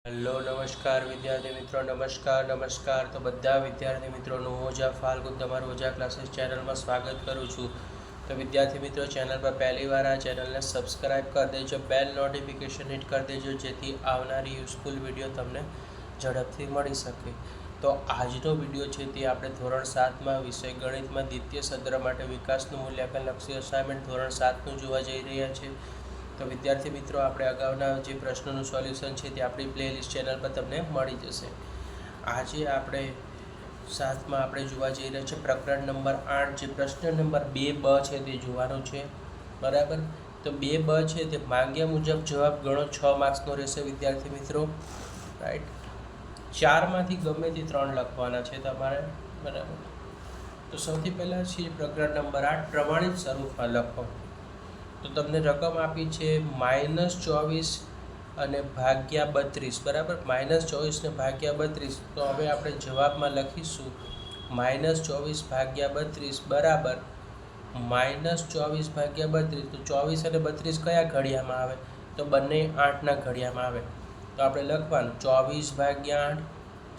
Hello નમસ્કાર વિદ્યાર્થી મિત્રો, નમસ્કાર. તો બધા વિદ્યાર્થી મિત્રોનું ઓજા ફાલ્ગુન તમારું ઓજા ક્લાસીસ ચેનલમાં સ્વાગત કરું છું. તો વિદ્યાર્થી મિત્રો, ચેનલ પર પહેલી વાર આ ચેનલને સબસ્ક્રાઈબ કરી દેજો, બેલ નોટિફિકેશન હિટ કરી દેજો, જેથી આવનારી યુઝફુલ વિડીયો તમને ઝડપથી મળી શકે. તો આજનો વિડીયો છે તે આપણે ધોરણ 7માં વિષય ગણિતમાં દ્વિતીય સત્ર માટે વિકાસનું મૂલ્યાંકન લક્ષી અસાઇનમેન્ટ ધોરણ 7નું જોવા જઈ રહ્યા છે. તો વિદ્યાર્થી મિત્રો, આપણે અગાઉના જે પ્રશ્નોનું સોલ્યુશન છે તે આપણી પ્લેલિસ્ટ ચેનલ પર તમને મળી જશે. આજે આપણે 7માં આપણે જોવા જઈ રહ્યા છે પ્રકરણ નંબર 8, જે પ્રશ્ન નંબર 2 છે તે જોવાનું છે. બરાબર. તો 2 છે તે માંગ્યા મુજબ જવાબ ગણો, 6 માર્ક્સનો રહેશે વિદ્યાર્થી મિત્રો. રાઈટ. 4માંથી ગમે તે 3 લખવાના છે તમારે. બરાબર. તો સૌથી પહેલાં છે પ્રકરણ નંબર 8, પ્રમાણિત સ્વરૂપમાં લખો. તો તમને રકમ આપી છે -24 અને ભાગ્યા 32. બરાબર. -24 ને ભાગ્યા 32. તો હવે આપણે જવાબમાં લખીશું -24 ભાગ્યા 32 બરાબર -24 ભાગ્યા 32. તો 24 અને 32 કયા ઘડિયામાં આવે? તો બંને 8ના ઘડિયામાં આવે. તો આપણે લખવાનું 24 ભાગ્યા 8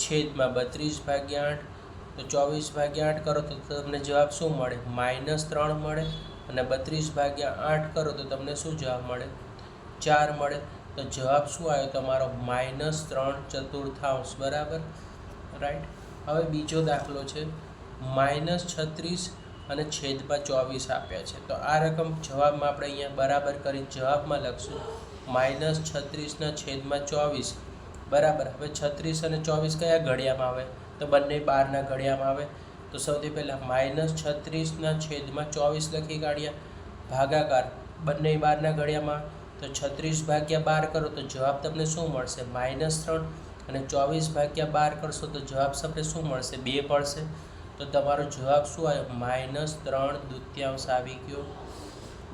છેદમાં 32 ભાગ્યા 8. તો 24 ભાગ્યા 8 કરો તો તમને જવાબ શું મળે? -3 મળે. અને 32 ભાગ્યા 8 કરો તો તમને શું જવાબ મળે? 4 મળે. તો જવાબ શું આવ્યો તમારો? -3/4. બરાબર. રાઈટ. હવે બીજો દાખલો છે -36 અને છેદમાં 24 આપ્યા છે. તો આ રકમ જવાબમાં આપણે અહીંયા બરાબર કરી જવાબમાં લખશું -36 ના છેદમાં 24. બરાબર. હવે 36 અને 24 કયા ઘડિયામાં આવે? તો બંને 12ના ઘડિયામાં આવે. તો સૌથી પહેલાં -36 ના છેદમાં 24 લખી કાઢ્યા. ભાગાકાર બંને 12ના ઘડિયામાં. તો 36 ભાગ્યા 12 કરો તો જવાબ તમને શું મળશે? -3. અને 24 ભાગ્યા 12 કરશો તો જવાબ તમને શું મળશે? 2 પડશે. તો તમારો જવાબ શું આવ્યો? -3/2 આવી ગયો.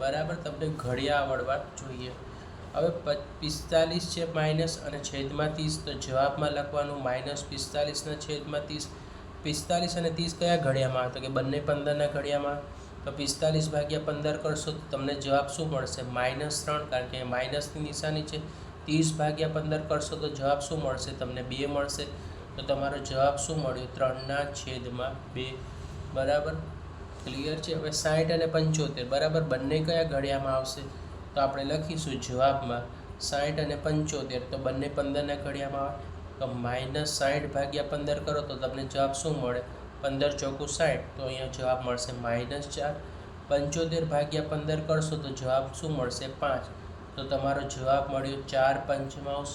બરાબર. તમને ઘડિયા આવડવા જોઈએ. હવે 45 છે માઇનસ અને છેદમાં 30. તો જવાબમાં લખવાનું -45 ના છેદમાં 30. 45 અને 30 કયા ઘડિયામાં આવે? તો કે બંને 15ના ઘડિયામાં. તો 45 ભાગ્યા 15 કરશો તો તમને જવાબ શું મળશે? -3, કારણ કે માઇનસની નિશાની છે. 30 ભાગ્યા 15 કરશો તો જવાબ શું મળશે? તમને 2 મળશે. તો તમારો જવાબ શું મળ્યો? 3/2. બરાબર. ક્લિયર છે. હવે 60 અને 75 બરાબર બંને કયા ઘડિયામાં આવશે? તો આપણે લખીશું જવાબમાં 60 અને 75. તો બંને 15ના ઘડિયામાં આવે. તો -60 ભાગ્યા 15 કરો તો તમને જવાબ શું મળે? 15 ચોકું 60. તો અહીંયા જવાબ મળશે -4. 75 ભાગ્યા 15 કરશો તો જવાબ શું મળશે? 5. તો તમારો જવાબ મળ્યો 4/5.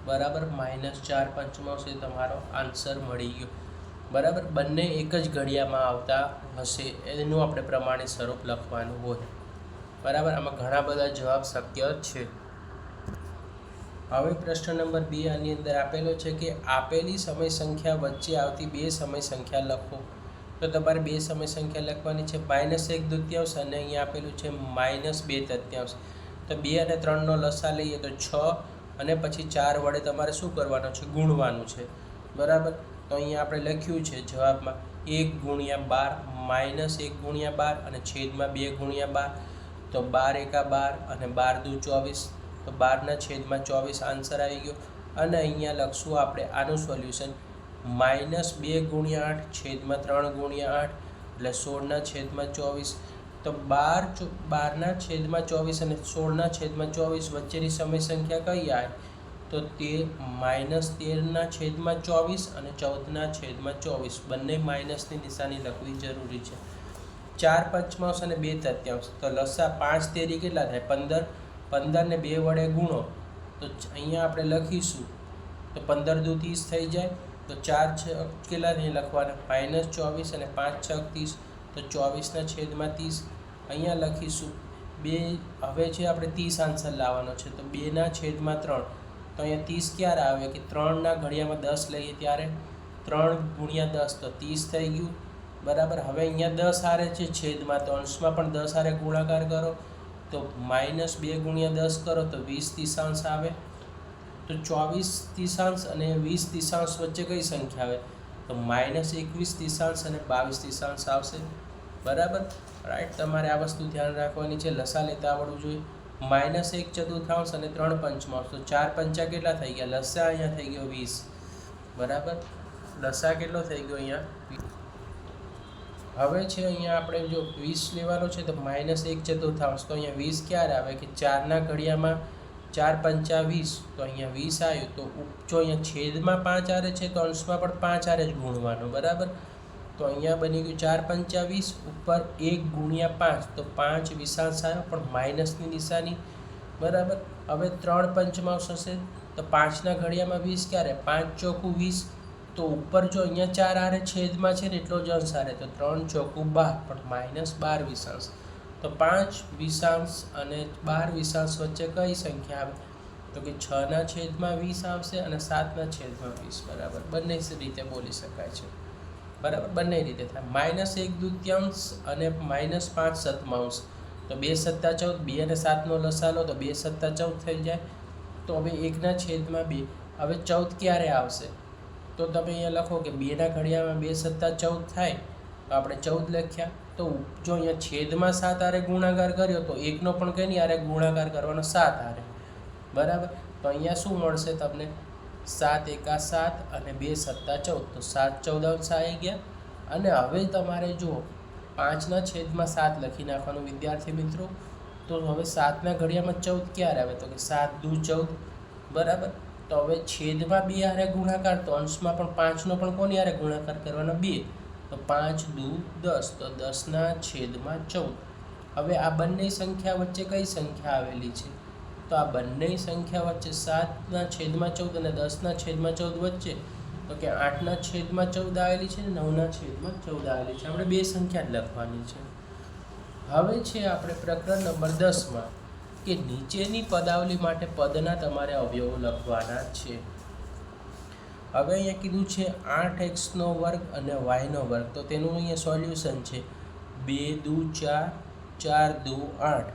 બરાબર. -4/5 એ તમારો આન્સર મળી ગયો. બરાબર. બંને એક જ ઘડિયામાં આવતા હશે એનું આપણે પ્રમાણિત સ્વરૂપ લખવાનું હોય. બરાબર. આમાં ઘણા બધા જવાબ શક્ય છે. હવે પ્રશ્ન નંબર 2 આની અંદર આપેલો છે કે આપેલી સમય સંખ્યા વચ્ચે આવતી 2 સમય સંખ્યા લખો. તો તમારે 2 સમય સંખ્યા લખવાની છે, -1/2 અને અહીંયા આપેલું છે -2/3. તો 2 અને 3નો લસા લઈએ તો 6 અને પછી 4 વડે તમારે શું કરવાનું છે? ગુણવાનું છે. બરાબર. તો અહીંયા આપણે લખ્યું છે જવાબમાં 1/12 -1/12 અને છેદમાં 2/12. તો 12 × 12 અને 12 × 24. તો 12ના છેદમાં 24 આન્સર આવી ગયો. અને અહીંયા લખશું આપણે આનું સોલ્યુશન -2/8 છેદમાં 3/8 એટલે 16ના છેદમાં 24. તો 12ના છેદમાં 24 અને 16ના છેદમાં 24 વચ્ચેની સમય સંખ્યા કઈ આવે? તો તે -13ના છેદમાં 24 અને 14ના છેદમાં 24. બંને માઇનસની નિશાની લખવી જરૂરી છે. 4/5 અને 2/3. તો લસા 5 તેરી કેટલા થાય? 15. 15 ને 2 વડે ગુણો તો અહીંયા આપણે લખીશું તો 15 દુ 30 થઈ જાય. તો 4 છ કેટલા નહીં લખવાના? -24 અને 5 6 30. તો 24ના છેદમાં 30 અહીંયા લખીશું 2. હવે છે આપણે 30 આન્સર લાવવાનો છે. તો 2ના છેદમાં 3. તો અહીંયા 30 ક્યારે આવે? કે 3ના ઘડિયામાં 10 લઈએ ત્યારે. 3 × 10 તો 30 થઈ ગયું. બરાબર. હવે અહીંયા 10 હારે છે છેદમાં, તો અંશમાં પણ 10 હારે ગુણાકાર કરો. તો -2 × 10 કરો તો 20 તીસાંશ આવે. તો 24 તીસાંશ અને 20 તીસાંશ વચ્ચે કઈ સંખ્યા આવે? તો -21 તીસાંશ અને 22 તીસાંશ આવશે. બરાબર. રાઈટ. તમારે આ વસ્તુ ધ્યાન રાખવાની છે, લસા લેતા આવડવું જોઈએ. -1/4 અને 3/5, તો 4 પંચા કેટલા થઈ ગયા? લસા અહીંયા થઈ ગયો 20, બરાબર. લસા કેટલો થઈ ગયો અહીંયા? હવે છે અહીંયા આપણે જો 20 લેવાનો છે તો -1/4, તો અહીંયા 20 ક્યારે આવે કે 4ના ઘડિયામાં 4 પંચા 20, તો અહીંયા 20 આવ્યું. તો જો અહીંયા છેદમાં 5 આવે છે તો અંશમાં પણ 5 આવે જ ગુણવાનો, બરાબર. તો અહીંયા બની ગયું 4 પંચા 20 ઉપર 1 ગુણ્યા 5, તો 5 વિશાંશ આવ્યો પણ માઇનસની નિશાની, બરાબર. હવે 3 પંચમાંશ હશે તો 5ના ઘડિયામાં 20 ક્યારે? 5 ચોકું 20, તો ઉપર જો અહીંયા 4 આરે છેદમાં છે ને એટલો જ અંશ આરે, તો 3 ચોકું 12 પણ -12 વિશાંશ. તો 5 વિશાંશ અને 12 વિશાંશ વચ્ચે કઈ સંખ્યા આવે? તો કે 6ના છેદમાં 20 આવશે અને 7ના છેદમાં 20, બરાબર. બંને રીતે બોલી શકાય છે, બરાબર. બંને રીતે થાય. -1/2 અને -5/7, તો 2 સત્તા 14, 2 અને 7નો લસા લો તો 2 સત્તા 14 થઈ જાય. તો હવે 1ના છેદમાં 2, હવે 14 ક્યારે આવશે? તો તમે અહીંયા લખો કે 2ના ઘડિયામાં 2 સત્તા 14 થાય, તો આપણે 14 લખ્યા. તો જો અહીંયા છેદમાં 7 આરે ગુણાકાર કર્યો તો 1નો પણ કંઈ નહીં આરે ગુણાકાર કરવાનો 7 આરે, બરાબર. તો અહીંયા શું મળશે તમને? 7 એકા 7 અને 2 સત્તા 14, તો 7 14 આવી ગયા. અને હવે તમારે જો 5ના છેદમાં 7 લખી નાખવાનું વિદ્યાર્થી મિત્રો. તો હવે 7ના ઘડિયામાં 14 ક્યારે આવે? તો કે 7 દુ 14, બરાબર. તો હવે છેદમાં 2 આરે ગુણાકાર, તો અંશમાં પણ 5નો પણ કોની આરે ગુણાકાર કરવાનો? 2, તો 5 દુ 10, તો 10ના છેદમાં 14. હવે આ બંને સંખ્યા વચ્ચે કઈ સંખ્યા આવેલી છે? તો આ બંને સંખ્યા વચ્ચે 7ના છેદમાં 14 અને 10ના છેદમાં 14 વચ્ચે, તો કે 8ના છેદમાં 14 આવેલી છે ને 9ના છેદમાં 14 આવેલી છે. આપણે બે સંખ્યા જ લખવાની છે. હવે છે આપણે પ્રકરણ નંબર 10માં કે નીચેની પદાવલી માટે પદના તમારે અવયવો લખવાના છે. હવે અહીંયા કીધું છે 8x² અને y², તો તેનું અહીંયા સોલ્યુશન છે 2 દુ 4, 4 દુ 8,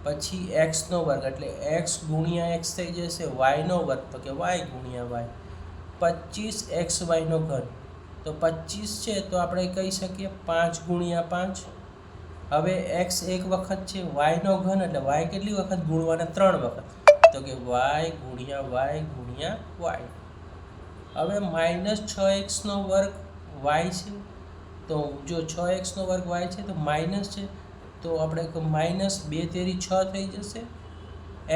પછી x² એટલે x ગુણ્યા x થઈ જશે, y², તો કે y ગુણ્યા y, 25xy², તો 25 છે તો આપણે કહી શકીએ 5 ગુણ્યા 5. હવે x એક વખત છે, y² એટલે y કેટલી વખત ગુણવાના? 3 વખત, તો કે y ગુણ્યા y ગુણ્યા y. હવે -6x² y છે, તો જો 6x² y છે તો માઇનસ છે, તો આપણે -2 તેરી 6 થઈ જશે.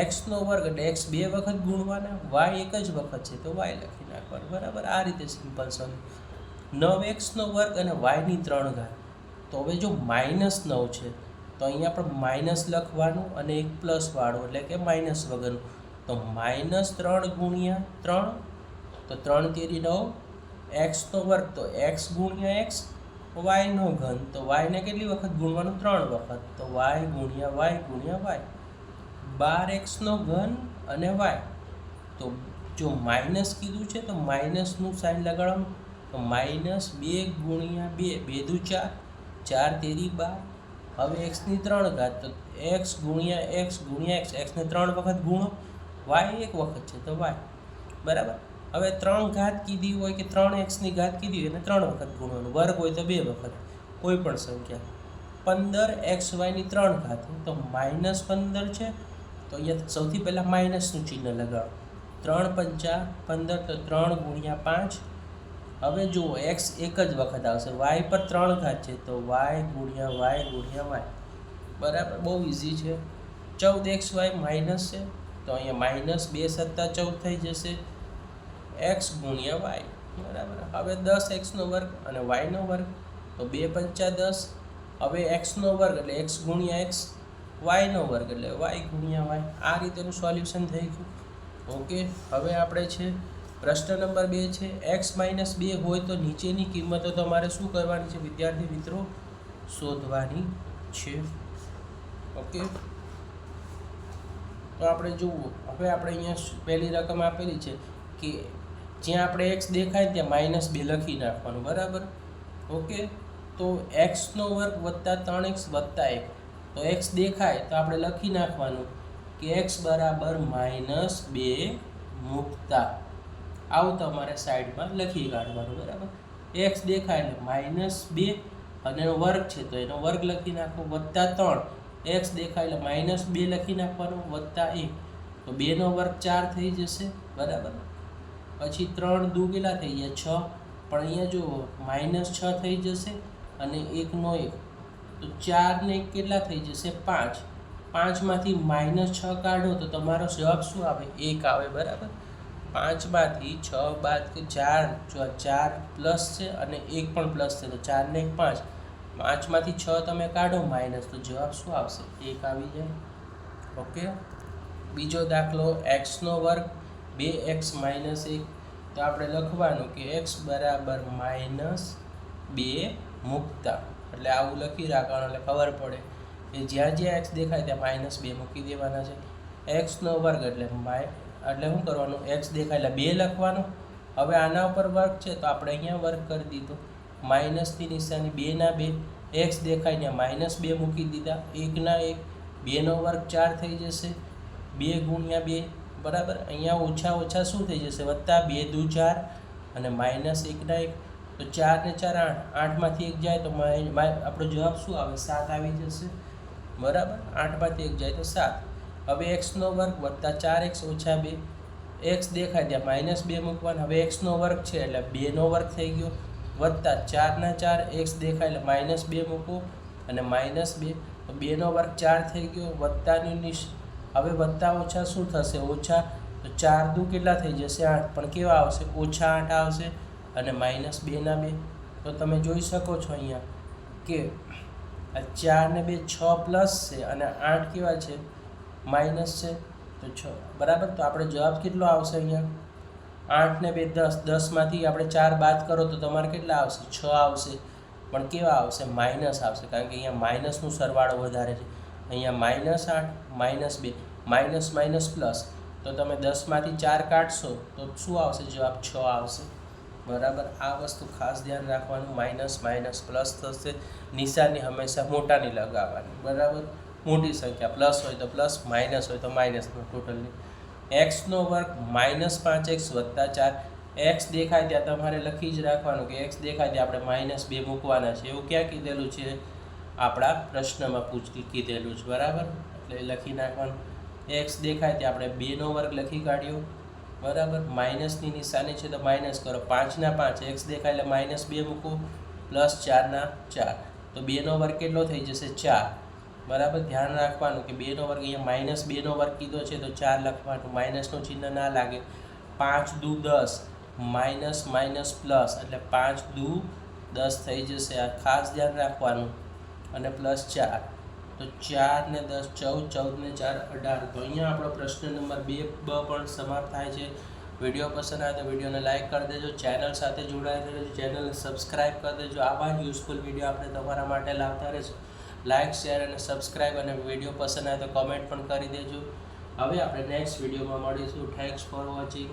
x² એટલે x 2 વખત ગુણવાના, y એક જ વખત છે તો y લખી નાખવાનું, બરાબર. આ રીતે સિમ્પલ સોલ્વ. 9x² અને y ની 3 ઘાત, તો હવે જો -9 છે તો અહીંયા પણ માઇનસ લખવાનું અને એક પ્લસ વાળું એટલે કે માઇનસ વગરનું, તો -3 ગુણ્યા 3, તો 3 તેરી 9, x² તો x ગુણ્યા x, y3, તો y ને કેટલી વખત ગુણવાનું? 3 વખત, તો y ગુણ્યા y ગુણ્યા y. 12x³ અને y, તો જો માઇનસ કીધું છે તો માઇનસનું સાઇન લગાડવાનું, તો -2 ગુણ્યા 2, 2 દુ 4, 4 તેરી 12. હવે x ની 3 ઘાત, તો x ગુણ્યા x ગુણ્યા x, x ને 3 વખત ગુણો, y એક વખત છે તો y, બરાબર. હવે 3 ઘાત કીધી હોય કે 3x ની ઘાત કીધી હોય એને 3 વખત ગુણવાનું, વર્ગ હોય તો 2 વખત, કોઈ પણ સંખ્યા. 15xy ની 3 ઘાત, તો -15 છે, તો અહીંયા સૌથી પહેલાં માઇનસનું ચિહ્ન લગાવો. 3 પંચા 15, તો 3 ગુણ્યા 5. હવે જુઓ x એક જ વખત આવશે, y પર 3 ઘાત છે તો y ગુણ્યા y ગુણ્યા y, બરાબર. બહુ ઇઝી છે. 14xy માઇનસ છે, તો અહીંયા -2 સત્તા 14 થઈ જશે, x ગુણ્યા y, બરાબર. હવે 10x² અને y², તો 2 પંચા 10. હવે x² એટલે x ગુણ્યા x, y² એટલે y ગુણ્યા y. આ રીતેનું સોલ્યુશન થઈ ગયું. ઓકે. હવે આપણે છે પ્રશ્ન નંબર 2 છે, x - 2 હોય તો નીચેની કિંમતો તમારે શું કરવાની છે વિદ્યાર્થી મિત્રો? શોધવાની છે. ઓકે. તો આપણે જુઓ, હવે આપણે અહીંયા પહેલી રકમ આપેલી છે કે જ્યાં આપણે x દેખાય ત્યાં -2 લખી નાખવાનું, બરાબર. ઓકે. તો x² વત્તા 3x વત્તા 1, તો x દેખાય તો આપણે લખી નાખવાનું કે x બરાબર -2 મૂકતા આવું તમારે સાઈડમાં લખી કાઢવાનું, બરાબર. x દેખાય એટલે -2 અને એનો વર્ગ છે તો એનો વર્ગ લખી નાખો, વત્તા 3, એક્સ દેખાય એટલે -2 લખી નાખવાનું +1, તો 2 નો વર્ગ 4 થઈ જશે, બરાબર. પછી 3 દુ કેટલા થઈ ગયા 6, પણ અહીંયા જુઓ -6 થઈ જશે અને 1 નો 1, તો 4 ને 1 કેટલા થઈ જશે 5. 5માંથી -6 કાઢો તો તમારો જવાબ શું આવે? 1 આવે, બરાબર. 5માંથી 6 બાદ કે 4, જો 4 પ્લસ છે અને 1 પણ પ્લસ છે, તો 4 ને 1 5. 5માંથી 6 તમે કાઢો માઇનસ, તો જવાબ શું આવશે? 1 આવી જાય. ઓકે. બીજો દાખલો x² 2x - 1, તો આપણે લખવાનું કે x બરાબર -2 મૂકતા, એટલે આવું લખી રાખવાનું, એટલે ખબર પડે કે જ્યાં જ્યાં x દેખાય ત્યાં -2 મૂકી દેવાના છે. x² એટલે શું કરવાનું? x દેખાય એટલે 2 લખવાનું. હવે આના ઉપર વર્ગ છે તો આપણે અહીંયા વર્ગ કરી દીધો, માઇનસની નિશાની, 2 ના 2, x દેખાય ત્યાં -2 મૂકી દીધા, 1 ના 1, 2 નો વર્ગ 4 થઈ જશે, 2 ગુણ્યા 2, બરાબર. અહીંયા ઓછા ઓછા શું થઈ જશે? વત્તા, 2 દુ 4 અને -1 ના 1, તો 4 ને 4 8, 8માંથી 1 જાય તો આપણો જવાબ શું આવે? 7 આવી જશે, બરાબર. 8માંથી 1 જાય તો 7. હવે x² વત્તા 4x ઓછા 2, x દેખાય ત્યાં -2 મૂકવાનું. હવે x² છે એટલે 2 નો વર્ગ થઈ ગયો, વત્તા 4 ના 4, x દેખાય એટલે -2 મૂકો અને -2, તો 2 નો વર્ગ 4 થઈ ગયો, વત્તાની હવે વત્તા ઓછા શું થશે? ઓછા, તો 4 દુ કેટલા થઈ જશે 8, પણ કેવા આવશે? ઓછા 8 આવશે અને -2 ના 2, તો તમે જોઈ શકો છો અહીંયા કે આ 4 ને 2 6 પ્લસ છે અને 8 કેવા છે? માઇનસ છે, તો 6, બરાબર. તો આપણે જવાબ કેટલો આવશે અહીંયા? 8 ને 2 10, 10માંથી આપણે 4 બાદ કરો તો તમારે કેટલા આવશે? 6 આવશે, પણ કેવા આવશે? માઇનસ આવશે, કારણ કે અહીંયા માઇનસનું સરવાળો વધારે છે. અહીંયા -8 -2, માઇનસ માઇનસ પ્લસ, તો તમે 10માંથી 4 કાઢશો તો શું આવશે? જવાબ 6 આવશે, બરાબર. આ વસ્તુ ખાસ ધ્યાન રાખવાનું, માઇનસ માઇનસ પ્લસ થશે, નિશાની હંમેશા મોટાની લગાવવાની, બરાબર. મોટી સંખ્યા પ્લસ હોય તો પ્લસ, માઇનસ હોય તો માઇનસનો ટોટલની. x² -5x વત્તા 4, x દેખાય ત્યાં તમારે લખી જ રાખવાનું કે x દેખાય ત્યાં આપણે -2 મૂકવાના છે. એવું ક્યાં કીધેલું છે? આપણા પ્રશ્નમાં કીધેલું છે, બરાબર. એટલે લખી નાખવાનું. x દેખાય ત્યાં આપણે 2 નો વર્ગ લખી કાઢ્યો, બરાબર. માઇનસની નિશાની છે તો માઇનસ કરો, 5 ના 5, x દેખાય એટલે -2 મૂકો, પ્લસ 4 ના 4, તો 2 નો વર્ગ કેટલો થઈ જશે? 4, બરાબર. ધ્યાન રાખવાનું કે 2 નો વર્ગ, અહીંયા -2 નો વર્ગ કીધો છે તો 4 લખવાનું, માઇનસનું ચિહ્ન ના લાગે. 5 દુ 10, માઇનસ માઇનસ પ્લસ, એટલે 5 દુ 10 થઈ જશે, આ ખાસ ધ્યાન રાખવાનું. અને પ્લસ 4, તો 4 ને 10 14, 14 ને 4 18. તો અહીંયા આપણો પ્રશ્ન નંબર 2 પણ સમાપ્ત થાય છે. વિડીયો પસંદ આવે તો વિડીયોને લાઇક કરી દેજો, ચેનલ સાથે જોડાયેલા રહેજો, ચેનલને સબસ્ક્રાઈબ કરી દેજો. આવા જ યુઝફુલ વિડીયો આપણે તમારા માટે લાવતા રહીશું. લાઇક, શેર અને સબસ્ક્રાઈબ, અને વિડીયો પસંદ આવે તો કમેન્ટ પણ કરી દેજો. હવે આપણે નેક્સ્ટ વિડીયોમાં મળીશું. Thanks for watching.